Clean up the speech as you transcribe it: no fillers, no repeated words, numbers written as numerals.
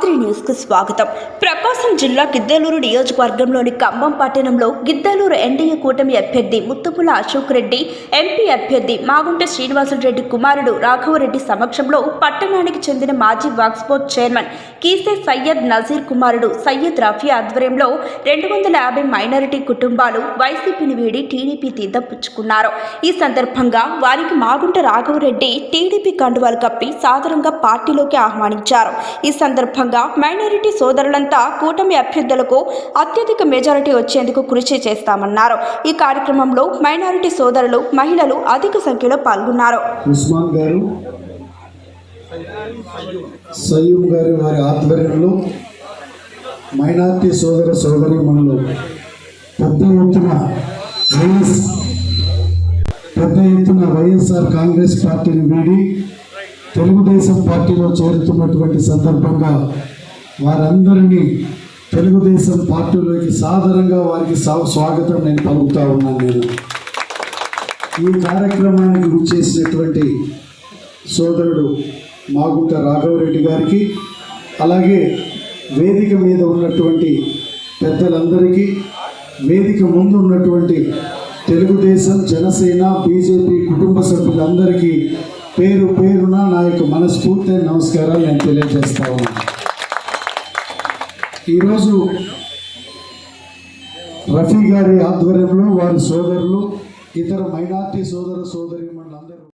R3 news కు స్వాగతం. ప్రకాశం జిల్లా గిద్దలూరు నియోజకవర్గంలోని ఖమ్మం పట్టణంలో గిద్దలూరు ఎన్డీఏ కూటమి అభ్యర్థి ముత్తుపుల అశోక్ రెడ్డి, ఎంపీ అభ్యర్థి మాగుంట శ్రీనివాసరెడ్డి కుమారుడు రాఘవరెడ్డి సమక్షంలో పట్టణానికి చెందిన మాజీ వాక్స్పోర్ట్ చైర్మన్ కీసే సయ్యద్ నజీర్ కుమారుడు సయ్యద్ రఫీ ఆధ్వర్యంలో 250 మైనారిటీ కుటుంబాలు వైసీపీని వీడి టీడీపీ తీర్థం పుచ్చుకున్నారు. ఈ సందర్భంగా వారికి మాగుంట రాఘవరెడ్డి టీడీపీ కండువాలు కప్పి సాదరంగా పార్టీలోకి ఆహ్వానించారు. ఈ సందర్భంగా మైనారిటీ సోదరులంతా కూటమి అభ్యర్థులకు అత్యధిక మెజారిటీ వచ్చేందుకు కృషి చేస్తామన్నారు. ఈ కార్యక్రమంలో మైనారిటీ సోదరులు, మహిళలు అధిక సంఖ్యలో పాల్గొన్నారు. ఉస్మాన్ గారు, సయ్యూబ్ గారు వారి ఆధ్వర్యంలో మైనారిటీ సోదర సోదరీమణులు పెద్ద ఎత్తున వైఎస్ఆర్ కాంగ్రెస్ పార్టీని వీడి తెలుగుదేశం పార్టీలో చేరుతున్నటువంటి సందర్భంగా వారందరినీ తెలుగుదేశం పార్టీలోకి సాదరంగా వారికి స్వాగతం నేను పలుకుతా ఉన్నాను. ఈ కార్యక్రమానికి విచ్చేసినటువంటి సోదరుడు మాగుంట రాఘవరెడ్డి గారికి, అలాగే వేదిక మీద ఉన్నటువంటి పెద్దలందరికీ, వేదిక ముందు ఉన్నటువంటి తెలుగుదేశం, జనసేన, బీజేపీ కుటుంబ సభ్యులందరికీ పేరు పేరున నా యొక్క మనస్ఫూర్తి నమస్కారాలు నేను తెలియజేస్తా ఉన్నాను. ఈరోజు రఫీ గారి ఆధ్వర్యంలో వారి సోదరులు, ఇతర మైనార్టీ సోదర సోదరీమణులందరూ